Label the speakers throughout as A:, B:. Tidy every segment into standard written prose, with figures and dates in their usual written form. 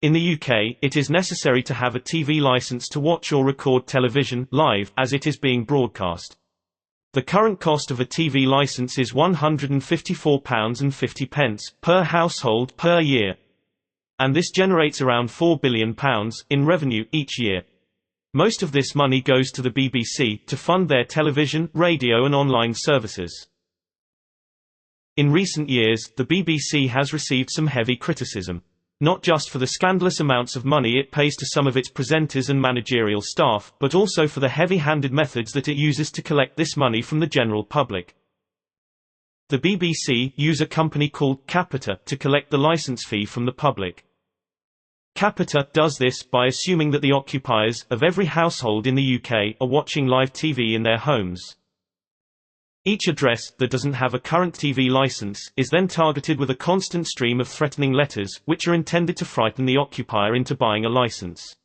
A: In the UK, it is necessary to have a TV licence to watch or record television live as it is being broadcast. The current cost of a TV licence is £154.50 per household per year. And this generates around £4 billion in revenue each year. Most of this money goes to the BBC to fund their television, radio and online services. In recent years, the BBC has received some heavy criticism. Not just for the scandalous amounts of money it pays to some of its presenters and managerial staff, but also for the heavy-handed methods that it uses to collect this money from the general public. The BBC use a company called Capita to collect the licence fee from the public. Capita does this by assuming that the occupiers of every household in the UK are watching live TV in their homes. Each address that doesn't have a current TV license is then targeted with a constant stream of threatening letters, which are intended to frighten the occupier into buying a license.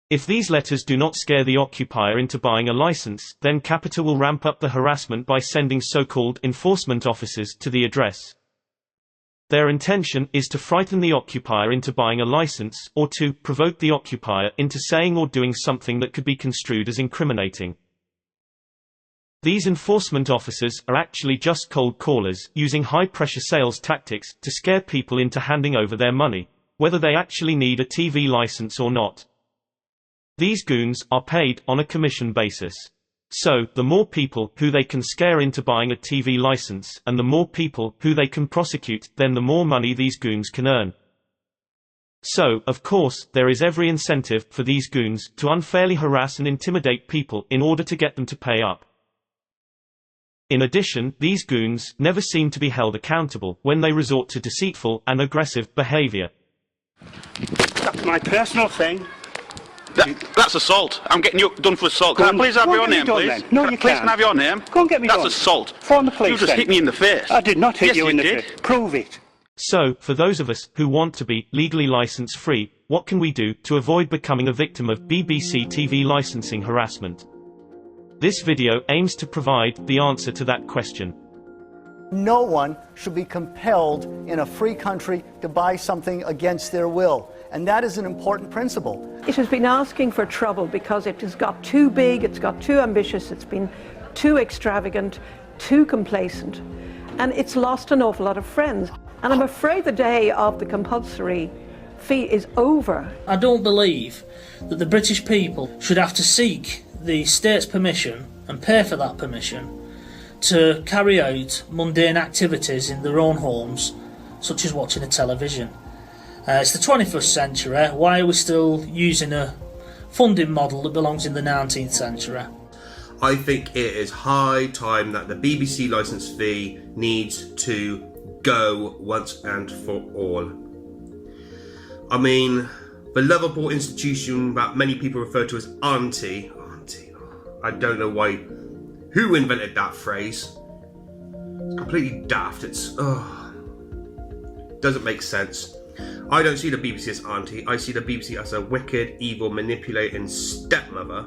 A: If these letters do not scare the occupier into buying a license, then Capita will ramp up the harassment by sending so-called enforcement officers to the address. Their intention is to frighten the occupier into buying a license, or to provoke the occupier into saying or doing something that could be construed as incriminating. These enforcement officers are actually just cold callers, using high-pressure sales tactics to scare people into handing over their money, whether they actually need a TV license or not. These goons are paid on a commission basis. So, the more people who they can scare into buying a TV license, and the more people who they can prosecute, then the more money these goons can earn. So, of course, there is every incentive for these goons to unfairly harass and intimidate people in order to get them to pay up. In addition, these goons never seem to be held accountable when they resort to deceitful and aggressive behavior.
B: That's my personal thing.
C: That's assault. I'm getting you done for assault. Can I please have your name, please?
B: No, you can't.
C: Please can I have your name?
B: Go and get me done.
C: That's assault.
B: Phone the police.
C: You just hit me in the face.
B: I did not hit you in the
C: face.
B: Prove it.
A: So, for those of us who want to be legally license-free, what can we do to avoid becoming a victim of BBC TV licensing harassment? This video aims to provide the answer to that question.
D: No one should be compelled in a free country to buy something against their will, and that is an important principle.
E: It has been asking for trouble because it has got too big, it's got too ambitious, it's been too extravagant, too complacent, and it's lost an awful lot of friends. And I'm afraid the day of the compulsory fee is over.
F: I don't believe that the British people should have to seek the state's permission and pay for that permission to carry out mundane activities in their own homes, such as watching a television. It's the 21st century. Why are we still using a funding model that belongs in the 19th century?
G: I think it is high time that the BBC licence fee needs to go once and for all. I mean, the lovable institution that many people refer to as auntie, I don't know why, who invented that phrase? It's completely daft. Doesn't make sense. I don't see the BBC as auntie. I see the BBC as a wicked, evil, manipulating stepmother.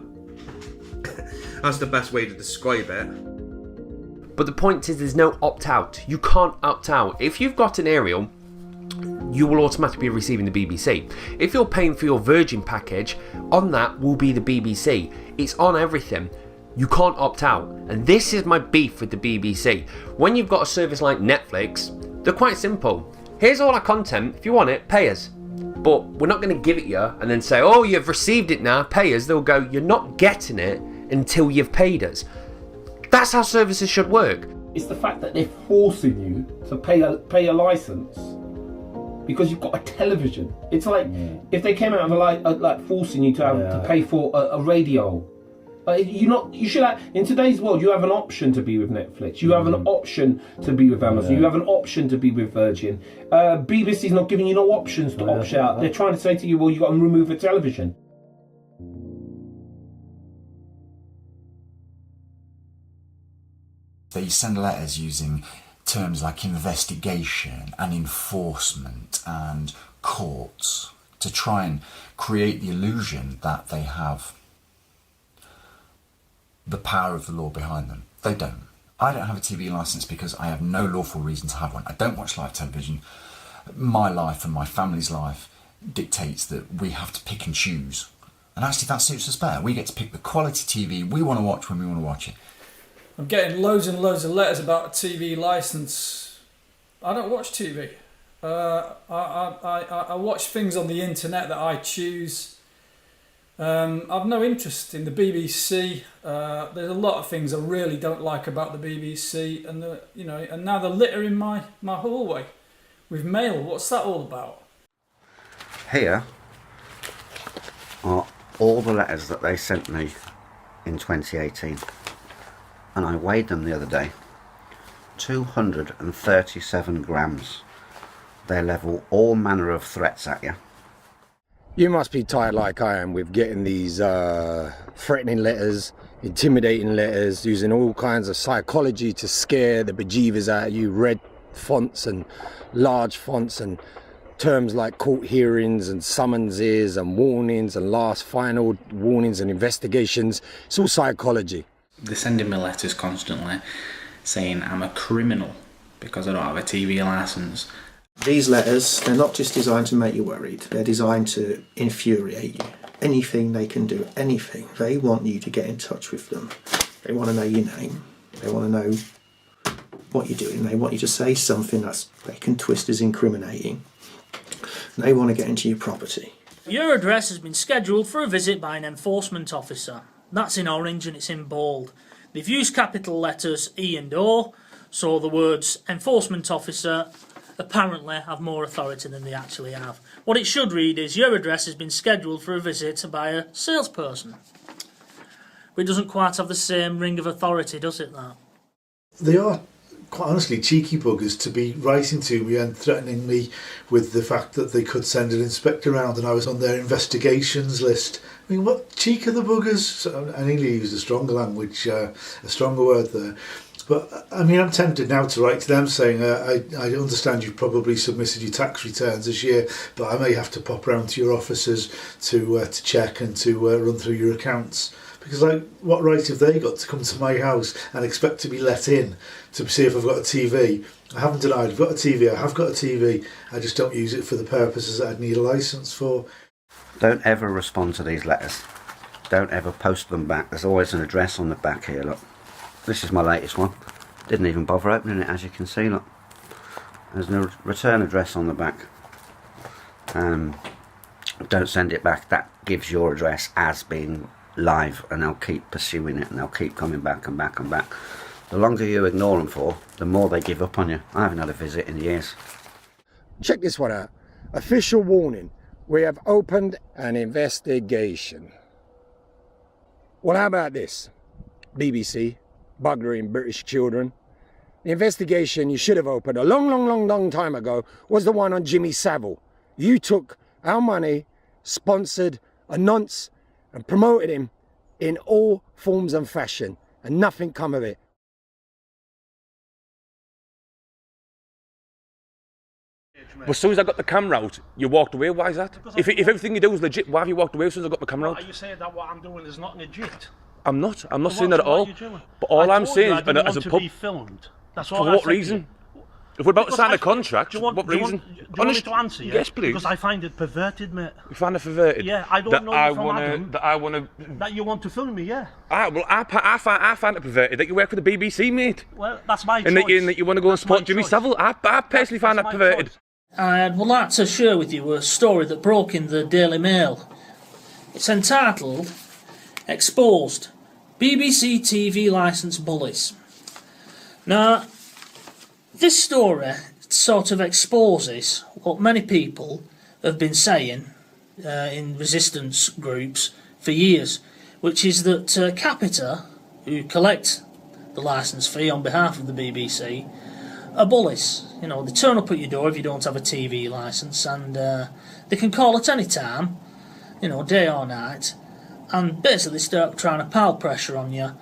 G: That's the best way to describe it.
H: But the point is, there's no opt-out. You can't opt out. If you've got an aerial, you will automatically be receiving the BBC. If you're paying for your Virgin package, on that will be the BBC. It's on everything. You can't opt out. And this is my beef with the BBC. When you've got a service like Netflix, they're quite simple. Here's all our content. If you want it, pay us. But we're not going to give it you and then say, oh, you've received it now, pay us. They'll go, you're not getting it until you've paid us. That's how services should work.
I: It's the fact that they're forcing you to pay a license because you've got a television. It's like if they came out of like forcing you to have to pay for a radio. You should have, in today's world, you have an option to be with Netflix. You have an option to be with Amazon. You have an option to be with Virgin. BBC's not giving you no options to opt out. They're trying to say to you, well, you've got to remove the television.
J: They send letters using terms like investigation and enforcement and courts to try and create the illusion that they have the power of the law behind them. They don't. I don't have a TV licence because I have no lawful reason to have one. I don't watch live television. my life and my family's life dictates that we have to pick and choose. And actually that suits us better. We get to pick the quality TV we want to watch when we want to watch it.
K: I'm getting loads and loads of letters about a TV licence. I don't watch TV. I watch things on the internet that I choose. I've no interest in the BBC. There's a lot of things I really don't like about the BBC, and and now they're littering my hallway with mail. What's that all about?
L: Here are all the letters that they sent me in 2018, and I weighed them the other day. 237 grams. They level all manner of threats at you.
M: You must be tired like I am with getting these threatening letters, intimidating letters, using all kinds of psychology to scare the bejeevers out of you, red fonts and large fonts and terms like court hearings and summonses and warnings and last final warnings and investigations. It's all psychology.
N: They're sending me letters constantly saying I'm a criminal because I don't have a TV licence.
O: These letters, they're not just designed to make you worried, they're designed to infuriate you. Anything they can do, anything, they want you to get in touch with them. They want to know your name, they want to know what you're doing, they want you to say something they can twist as incriminating. And they want to get into your property.
F: Your address has been scheduled for a visit by an enforcement officer. That's in orange and it's in bold. They've used capital letters E and O, so the words enforcement officer apparently have more authority than they actually have. What it should read is your address has been scheduled for a visit by a salesperson. But it doesn't quite have the same ring of authority, does it, that?
P: They are, quite honestly, cheeky buggers to be writing to me and threatening me with the fact that they could send an inspector around and I was on their investigations list. I mean, what cheek are the buggers? So, I nearly used a stronger language, a stronger word there. But, I mean, I'm tempted now to write to them saying, I understand you've probably submitted your tax returns this year, but I may have to pop round to your offices to check and to run through your accounts. Because, like, what right have they got to come to my house and expect to be let in to see if I've got a TV? I haven't denied I've got a TV, I have got a TV, I just don't use it for the purposes that I'd need a licence for.
L: Don't ever respond to these letters. Don't ever post them back. There's always an address on the back here, look. This is my latest one. Didn't even bother opening it, as you can see, look. There's no return address on the back. Don't send it back. That gives your address as being live, and they'll keep pursuing it, and they'll keep coming back and back and back. The longer you ignore them for, the more they give up on you. I haven't had a visit in years.
M: Check this one out. Official warning. We have opened an investigation. Well, how about this? BBC, buggering British children. The investigation you should have opened a long time ago was the one on Jimmy Savile. You took our money, sponsored a nonce, and promoted him in all forms and fashion, and nothing come of it.
H: But as soon as I got the camera out, you walked away. Why is that? If everything you do is legit, why have you walked away as soon as I got the camera out?
Q: Are you saying that what I'm doing is not legit?
H: I'm not saying that at all. But all I'm saying is, as a pub,
Q: be filmed. That's
H: for
Q: all
H: what reason? If we're about to sign a contract, what reason?
Q: Do you want me to answer you?
H: Yes, please.
Q: Because I find it perverted, mate.
H: You find it perverted?
Q: Yeah, I don't know you from Adam. That you want to film me, yeah.
H: I find it perverted that you work for the BBC, mate.
Q: Well, that's my choice.
H: And that you want to go and support Jimmy Savile. I personally find that perverted.
F: I would like to share with you a story that broke in the Daily Mail. It's entitled Exposed, BBC TV Licence Bullies. Now, this story sort of exposes what many people have been saying in resistance groups for years, which is that Capita, who collect the licence fee on behalf of the BBC, are bullies. You know, they turn up at your door if you don't have a TV licence, and they can call at any time, you know, day or night, and basically start trying to pile pressure on you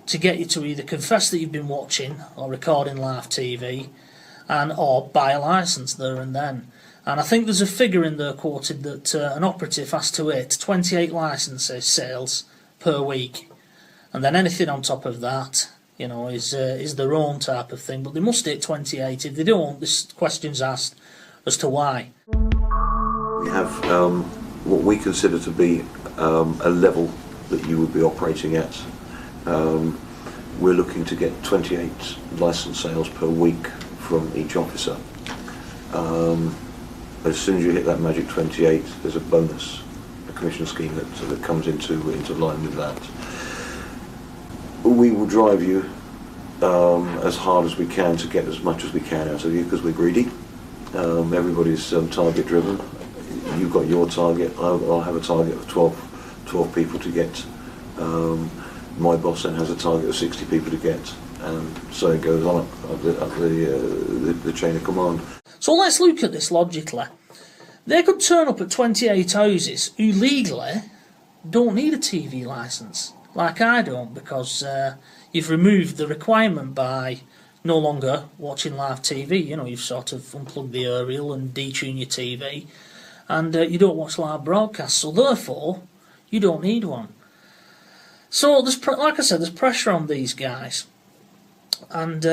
F: to get you to either confess that you've been watching or recording live TV, or buy a licence there and then. And I think there's a figure in there quoted that an operative has to hit 28 licences sales per week, and then anything on top of that, you know, is their own type of thing. But they must hit 28. If they don't, this question's asked, as to why.
R: We have what we consider to be a level that you would be operating at. We're looking to get 28 licence sales per week from each officer. As soon as you hit that magic 28, there's a bonus, a commission scheme that comes into line with that. We will drive you as hard as we can to get as much as we can out of you, because we're greedy. Everybody's target driven. You've got your target. I'll have a target of 12 people to get. My boss then has a target of 60 people to get, and so it goes on up the chain of command.
F: So let's look at this logically. They could turn up at 28 houses who legally don't need a TV licence, like I don't, because you've removed the requirement by no longer watching live TV. You know, you've sort of unplugged the aerial and detune your TV, and you don't watch live broadcasts, so therefore you don't need one. So there's, like I said, there's pressure on these guys, and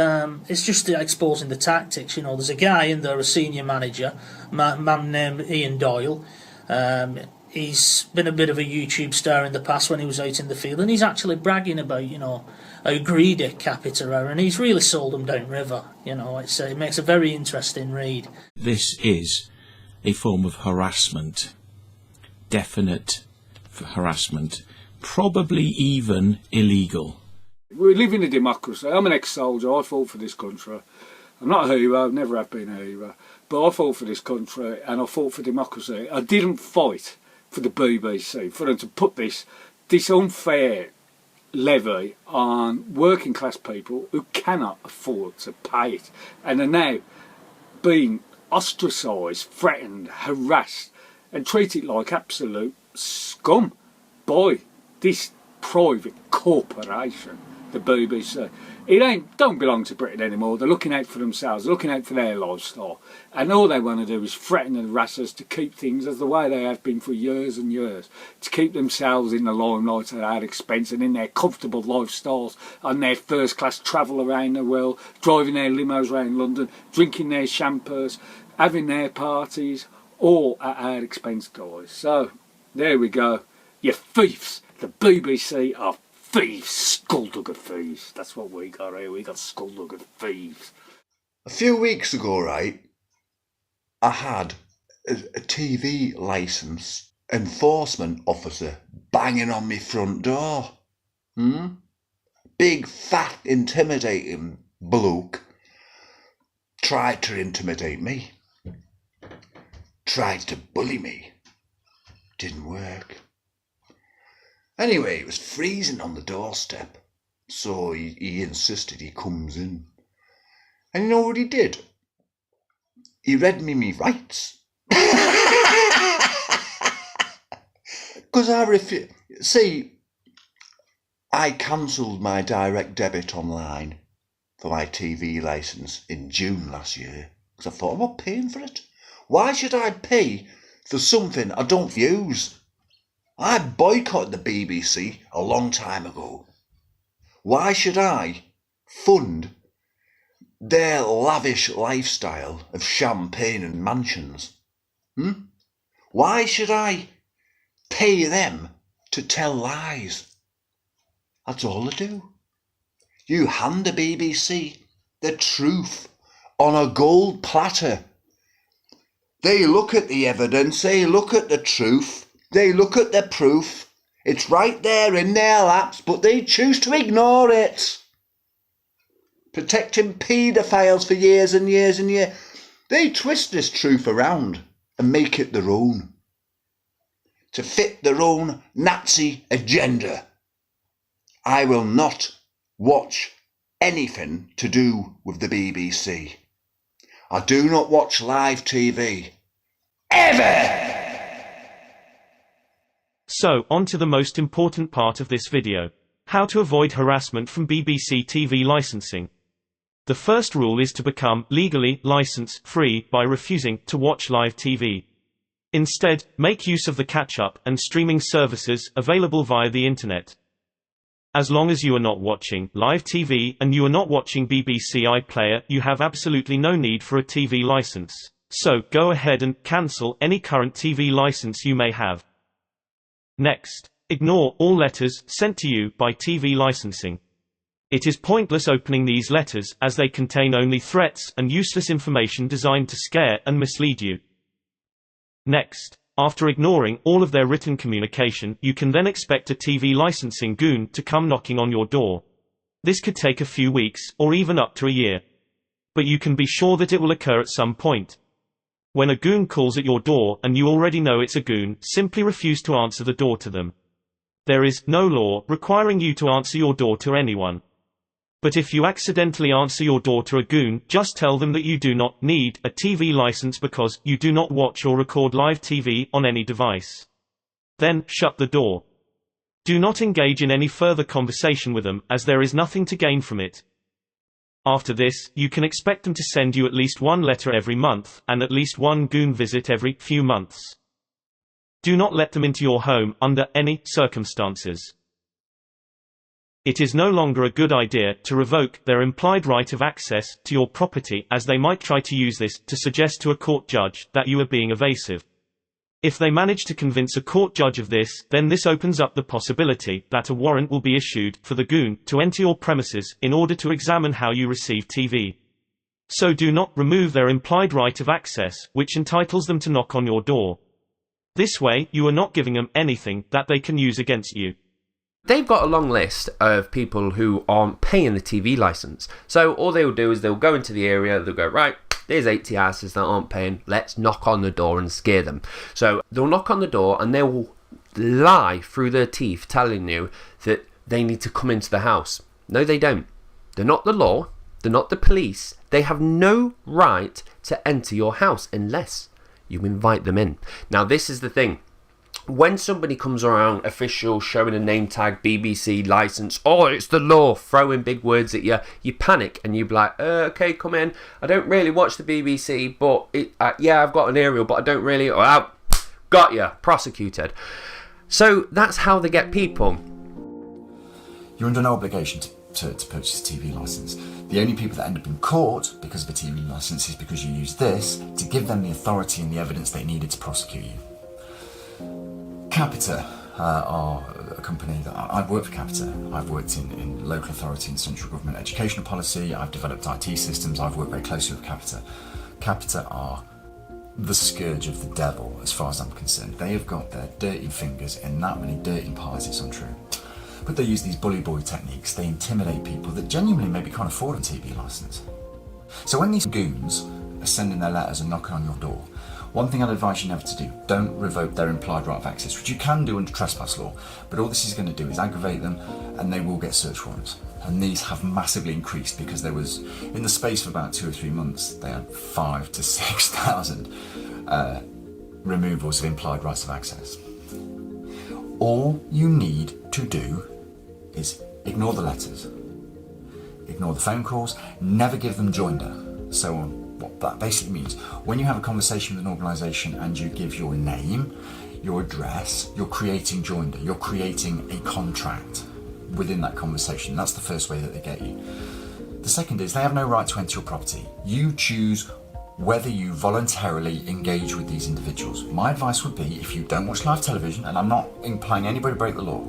F: it's just exposing the tactics. You know, there's a guy in there, a senior manager, man named Ian Doyle. He's been a bit of a YouTube star in the past when he was out in the field, and he's actually bragging about, you know, how greedy Capita are, and he's really sold them downriver. You know, it makes a very interesting read.
S: This is a form of harassment, definite harassment, probably even illegal.
T: We live in a democracy. I'm an ex-soldier. I fought for this country. I'm not a hero, never have been a hero, but I fought for this country and I fought for democracy. I didn't fight for the BBC, for them to put this unfair levy on working class people who cannot afford to pay it, and are now being ostracised, threatened, harassed and treated like absolute scum by this private corporation, the BBC. It don't belong to Britain anymore. They're looking out for themselves, looking out for their lifestyle, and all they want to do is threaten and harass us to keep things as the way they have been for years and years, to keep themselves in the limelight at our expense and in their comfortable lifestyles, on their first class travel around the world, driving their limos around London, drinking their champers, having their parties, all at our expense, guys. So there we go. You thieves. The BBC are thieves, skulldugger thieves. That's what we got here. We got skulldugger thieves.
U: A few weeks ago, right, I had a TV licence enforcement officer banging on my front door. Big, fat, intimidating bloke tried to intimidate me. Tried to bully me. Didn't work. Anyway, it was freezing on the doorstep, so he insisted he comes in. And you know what he did? He read me rights. Because I refused. See, I cancelled my direct debit online for my TV licence in June last year, because I thought, I'm not paying for it. Why should I pay for something I don't use? I boycotted the BBC a long time ago. Why should I fund their lavish lifestyle of champagne and mansions? Why should I pay them to tell lies? That's all they do. You hand the BBC the truth on a gold platter. They look at the evidence, they look at the truth, they look at the proof. It's right there in their laps, but they choose to ignore it. Protecting paedophiles for years and years and years. They twist this truth around and make it their own, to fit their own Nazi agenda. I will not watch anything to do with the BBC. I do not watch live TV. Ever!
A: So, on to the most important part of this video. How to avoid harassment from BBC TV licensing. The first rule is to become legally license-free by refusing to watch live TV. Instead, make use of the catch-up and streaming services available via the internet. As long as you are not watching live TV and you are not watching BBC iPlayer, you have absolutely no need for a TV license. So, go ahead and cancel any current TV license you may have. Next, ignore all letters sent to you by TV licensing. It is pointless opening these letters, as they contain only threats and useless information designed to scare and mislead you. Next, after ignoring all of their written communication, you can then expect a TV licensing goon to come knocking on your door. This could take a few weeks, or even up to a year. But you can be sure that it will occur at some point. When a goon calls at your door and you already know it's a goon, simply refuse to answer the door to them. There is no law requiring you to answer your door to anyone. But if you accidentally answer your door to a goon, just tell them that you do not need a TV license because you do not watch or record live TV on any device. Then, shut the door. Do not engage in any further conversation with them, as there is nothing to gain from it. After this, you can expect them to send you at least one letter every month, and at least one goon visit every few months. Do not let them into your home under any circumstances. It is no longer a good idea to revoke their implied right of access to your property, as they might try to use this to suggest to a court judge that you are being evasive. If they manage to convince a court judge of this, then this opens up the possibility that a warrant will be issued for the goon to enter your premises in order to examine how you receive TV. So do not remove their implied right of access, which entitles them to knock on your door. This way, you are not giving them anything that they can use against you.
H: They've got a long list of people who aren't paying the TV license. So all they'll do is they'll go into the area, they'll go, right, there's 80 houses that aren't paying, let's knock on the door and scare them. So they'll knock on the door and they will lie through their teeth telling you that they need to come into the house. No, they don't. They're not the law, they're not the police. They have no right to enter your house unless you invite them in. Now this is the thing. When somebody comes around, official, showing a name tag, BBC license, oh, it's the law, throwing big words at you, you panic and you be like, okay, come in. I don't really watch the BBC, but yeah, I've got an aerial, but I don't really. Oh, got you, prosecuted. So that's how they get people.
J: You're under no obligation to purchase a TV licence. The only people that end up in court because of a TV licence is because you use this to give them the authority and the evidence they needed to prosecute you. Capita are a company that I've worked for. Capita. I've worked in local authority and central government educational policy. I've developed IT systems. I've worked very closely with Capita. Capita are the scourge of the devil as far as I'm concerned. They have got their dirty fingers in that many dirty pies, it's untrue. But they use these bully boy techniques. They intimidate people that genuinely maybe can't afford a TV licence. So when these goons are sending their letters and knocking on your door, one thing I'd advise you never to do, don't revoke their implied right of access, which you can do under trespass law, but all this is going to do is aggravate them and they will get search warrants. And these have massively increased because there was, in the space of about 2 or 3 months, they had 5,000 to 6,000 removals of implied rights of access. All you need to do is ignore the letters, ignore the phone calls, never give them joinder, so on. What that basically means, when you have a conversation with an organisation and you give your name, your address, you're creating joinder, you're creating a contract within that conversation. That's the first way that they get you. The second is they have no right to enter your property. You choose whether you voluntarily engage with these individuals. My advice would be, if you don't watch live television, and I'm not implying anybody break the law,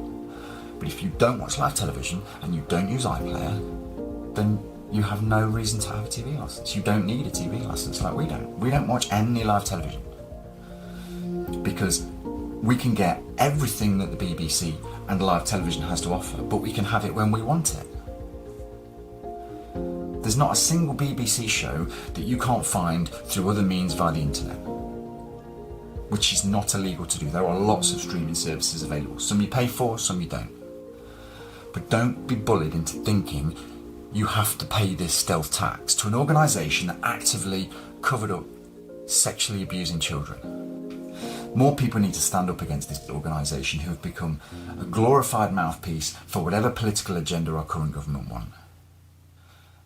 J: but if you don't watch live television and you don't use iPlayer, then you have no reason to have a TV licence. You don't need a TV licence like we don't. We don't watch any live television because we can get everything that the BBC and live television has to offer, but we can have it when we want it. There's not a single BBC show that you can't find through other means via the internet, which is not illegal to do. There are lots of streaming services available. Some you pay for, some you don't. But don't be bullied into thinking you have to pay this stealth tax to an organisation that actively covered up sexually abusing children. More people need to stand up against this organisation who have become a glorified mouthpiece for whatever political agenda our current government want.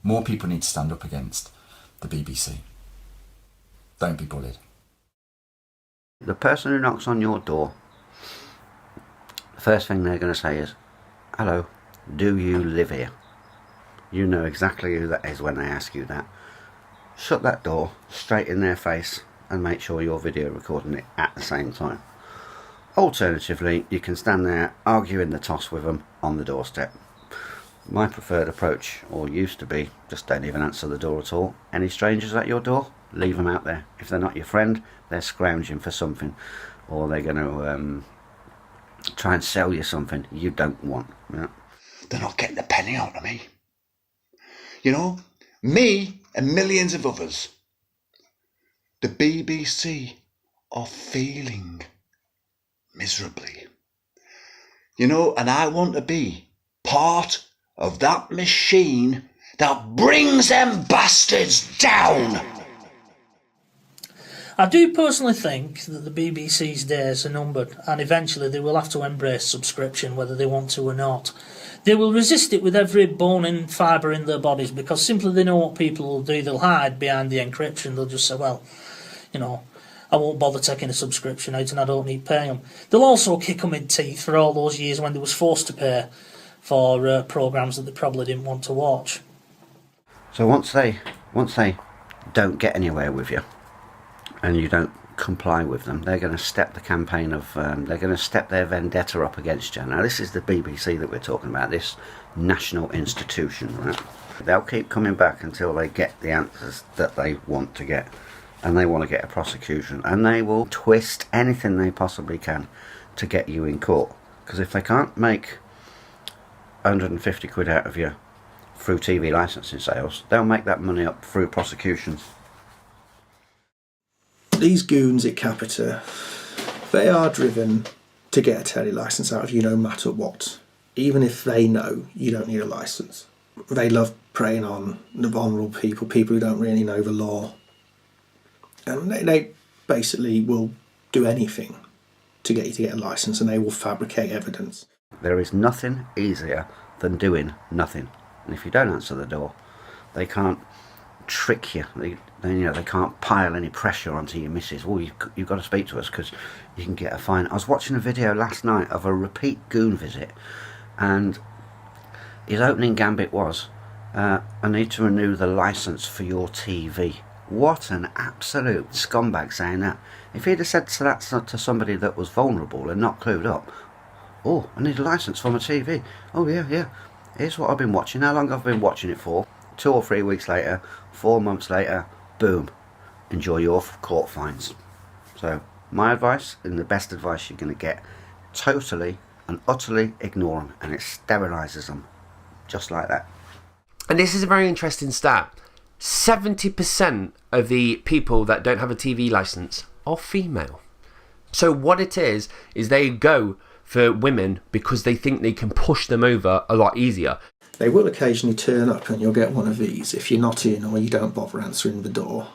J: More people need to stand up against the BBC. Don't be bullied.
L: The person who knocks on your door, the first thing they're going to say is, hello, do you live here? You know exactly who that is when they ask you that. shut that door straight in their face and make sure you're video recording it at the same time. Alternatively, you can stand there arguing the toss with them on the doorstep. My preferred approach, or used to be, just don't even answer the door at all. Any strangers at your door, leave them out there. If they're not your friend, they're scrounging for something, or they're going to try and sell you something you don't want. Yeah.
U: They're not getting a penny out of me. You know, me and millions of others. The BBC are failing miserably. You know, and I want to be part of that machine that brings them bastards down.
F: I do personally think that the BBC's days are numbered, and eventually they will have to embrace subscription whether they want to or not. They will resist it with every bone and fibre in their bodies, because simply they know what people will do. They'll hide behind the encryption. They'll just say, well, you know, I won't bother taking a subscription out and I don't need paying them. They'll also kick them in teeth for all those years when they was forced to pay for programmes that they probably didn't want to watch.
L: So once they don't get anywhere with you, and you don't comply with them, they're going to step the campaign of, they're going to step their vendetta up against you. Now this is the BBC that we're talking about, this national institution, right? They'll keep coming back until they get the answers that they want to get, and they want to get a prosecution, and they will twist anything they possibly can to get you in court. Because if they can't make 150 quid out of you through TV licensing sales, they'll make that money up through prosecutions.
O: These goons at Capita, they are driven to get a telly licence out of you no matter what, even if they know you don't need a licence. They love preying on the vulnerable people who don't really know the law. And they basically will do anything to get you to get a licence, and they will fabricate evidence.
L: There is nothing easier than doing nothing. And if you don't answer the door, they can't trick you. They can't pile any pressure onto your missus. Oh, you've got to speak to us because you can get a fine. I was watching a video last night of a repeat goon visit, and his opening gambit was, I need to renew the licence for your TV. What an absolute scumbag saying that. If he'd have said that to somebody that was vulnerable and not clued up, oh, I need a licence for my TV. Oh yeah, here's what I've been watching, how long I've been watching it for. 2 or 3 weeks later, 4 months later, boom, enjoy your court fines. So my advice, and the best advice you're going to get, totally and utterly ignore them, and it sterilises them just like that.
H: And this is a very interesting stat. 70% of the people that don't have a TV licence are female. So what it is they go for women because they think they can push them over a lot easier.
O: They will occasionally turn up and you'll get one of these if you're not in or you don't bother answering the door.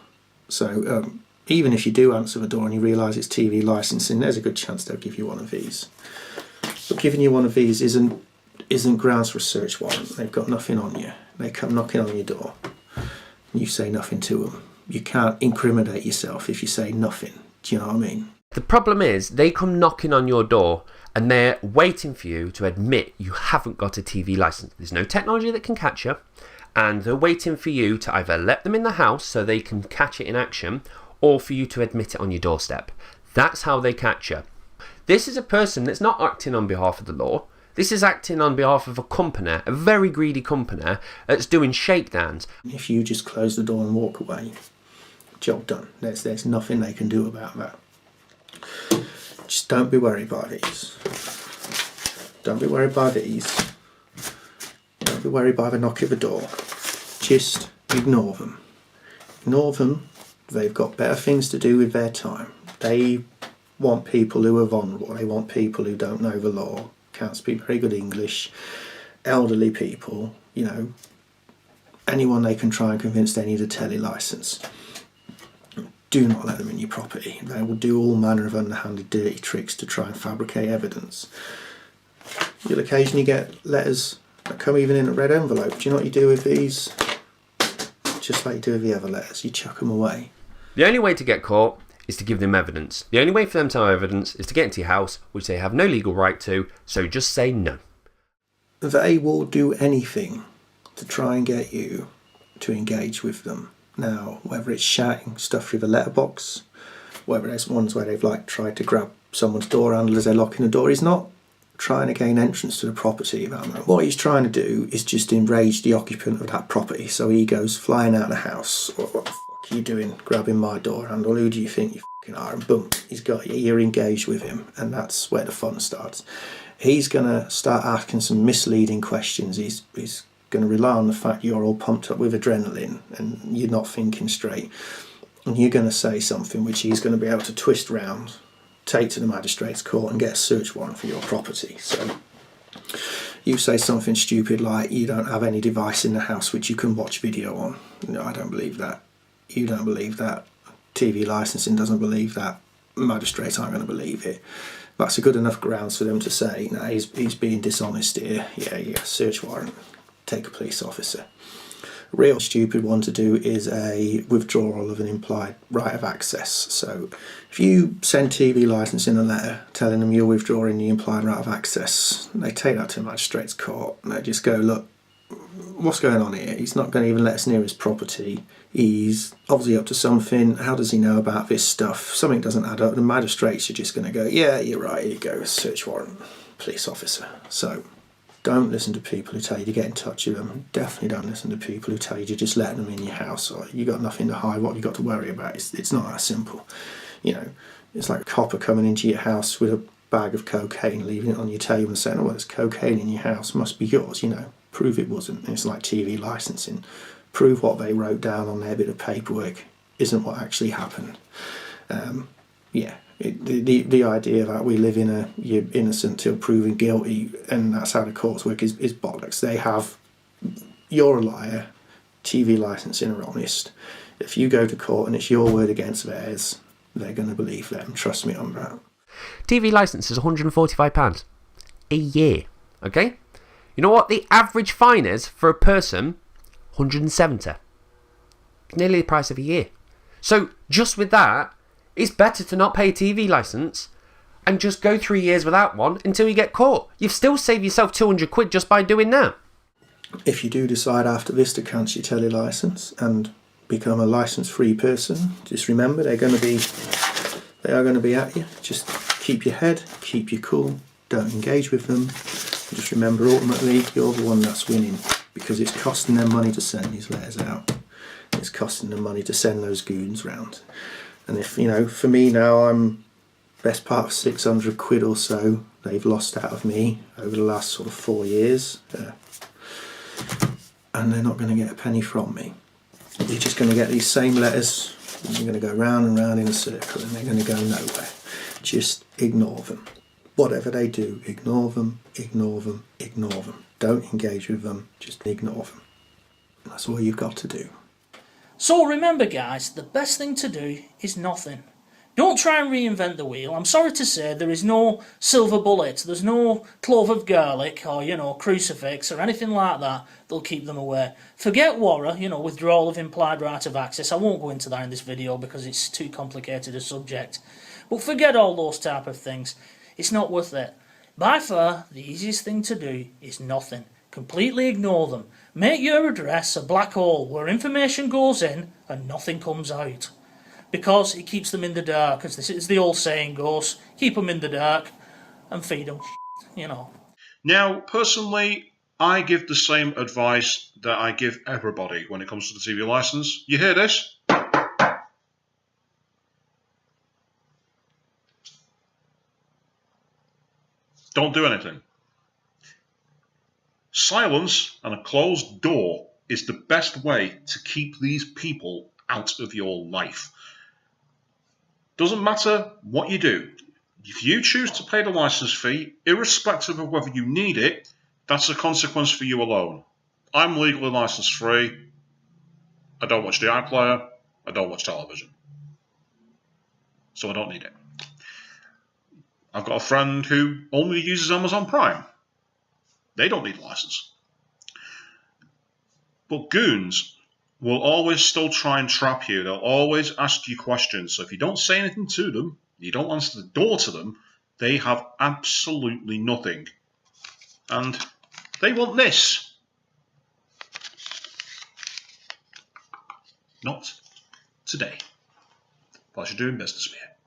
O: So even if you do answer the door and you realise it's TV licensing, there's a good chance they'll give you one of these. But giving you one of these isn't grounds for a search warrant. They've got nothing on you. They come knocking on your door and you say nothing to them. You can't incriminate yourself if you say nothing. Do you know what I mean?
H: The problem is they come knocking on your door and they're waiting for you to admit you haven't got a TV licence. There's no technology that can catch you, and they're waiting for you to either let them in the house so they can catch it in action, or for you to admit it on your doorstep. That's how they catch you. This is a person that's not acting on behalf of the law. This is acting on behalf of a company, a very greedy company, that's doing shakedowns.
O: If you just close the door and walk away, job done. There's nothing they can do about that. Just don't be worried by these. Don't be worried by these. Don't be worried by the knock at the door. Just ignore them. Ignore them. They've got better things to do with their time. They want people who are vulnerable. They want people who don't know the law, can't speak very good English, elderly people, you know, anyone they can try and convince they need a telly licence. Do not let them in your property. They will do all manner of underhanded, dirty tricks to try and fabricate evidence. You'll occasionally get letters that come even in a red envelope. Do you know what you do with these? Just like you do with the other letters, you chuck them away.
H: The only way to get caught is to give them evidence. The only way for them to have evidence is to get into your house, which they have no legal right to, so just say no.
O: They will do anything to try and get you to engage with them. Now, whether it's shouting stuff through the letterbox, whether there's ones where they've like tried to grab someone's door handle as they're locking the door, he's not trying to gain entrance to the property. What he's trying to do is just enrage the occupant of that property, so he goes flying out of the house. What the fuck are you doing grabbing my door handle? Who do you think you fucking are? And boom, he's got you. You're engaged with him, and that's where the fun starts. He's going to start asking some misleading questions. He's going to rely on the fact you're all pumped up with adrenaline and you're not thinking straight, and you're going to say something which he's going to be able to twist round, take to the magistrate's court and get a search warrant for your property. So you say something stupid like you don't have any device in the house which you can watch video on. No, I don't believe that. You don't believe that. TV licensing doesn't believe that. Magistrates aren't going to believe it. That's a good enough grounds for them to say, no, he's being dishonest here. Yeah, search warrant. Take a police officer. A real stupid one to do is a withdrawal of an implied right of access. So if you send TV licensing a letter telling them you're withdrawing the implied right of access, they take that to a magistrate's court and they just go, look, what's going on here? He's not going to even let us near his property. He's obviously up to something. How does he know about this stuff? Something doesn't add up. The magistrates are just going to go, yeah, you're right, here you go, search warrant, police officer. So don't listen to people who tell you to get in touch with them. Definitely don't listen to people who tell you to just let them in your house or you got nothing to hide. What have you got to worry about? It's not that simple. You know, it's like a copper coming into your house with a bag of cocaine, leaving it on your table and saying, oh, well, there's cocaine in your house, must be yours, you know. Prove it wasn't. It's like TV licensing. Prove what they wrote down on their bit of paperwork isn't what actually happened. The idea that we live in a you're innocent till proven guilty and that's how the courts work is bollocks. They have, you're a liar, TV licensing are honest. If you go to court and it's your word against theirs, they're going to believe them. Trust me on that.
H: TV licence is £145 a year. Okay? You know what the average fine is for a person? 170. Nearly the price of a year. So just with that, it's better to not pay a TV licence and just go 3 years without one until you get caught. You've still saved yourself 200 quid just by doing that.
O: If you do decide after this to cancel your telly licence and become a licence-free person, just remember they are going to be at you. Just keep your head, keep you cool, don't engage with them. Just remember, ultimately, you're the one that's winning because it's costing them money to send these letters out. It's costing them money to send those goons round. And if, you know, for me now, I'm best part of 600 quid or so they've lost out of me over the last sort of 4 years. And they're not going to get a penny from me. You're just going to get these same letters and you're going to go round and round in a circle and they're going to go nowhere. Just ignore them. Whatever they do, ignore them, ignore them, ignore them. Don't engage with them, just ignore them. That's all you've got to do.
F: So remember guys, the best thing to do is nothing. Don't try and reinvent the wheel. I'm sorry to say there is no silver bullet, there's no clove of garlic or, you know, crucifix or anything like that that'll keep them away. Forget WARA, you know, withdrawal of implied right of access. I won't go into that in this video because it's too complicated a subject. But forget all those type of things. It's not worth it. By far, the easiest thing to do is nothing. Completely ignore them. Make your address a black hole where information goes in and nothing comes out. Because it keeps them in the dark, as the old saying goes, keep them in the dark and feed them you know.
C: Now, personally, I give the same advice that I give everybody when it comes to the TV licence. You hear this? Don't do anything. Silence and a closed door is the best way to keep these people out of your life. Doesn't matter what you do. If you choose to pay the license fee, irrespective of whether you need it, that's a consequence for you alone. I'm legally license free. I don't watch the iPlayer. I don't watch television. So I don't need it. I've got a friend who only uses Amazon Prime. They don't need a license. But goons will always still try and trap you. They'll always ask you questions. So if you don't say anything to them, you don't answer the door to them, they have absolutely nothing. And they want this. Not today. Whilst you're doing business with you.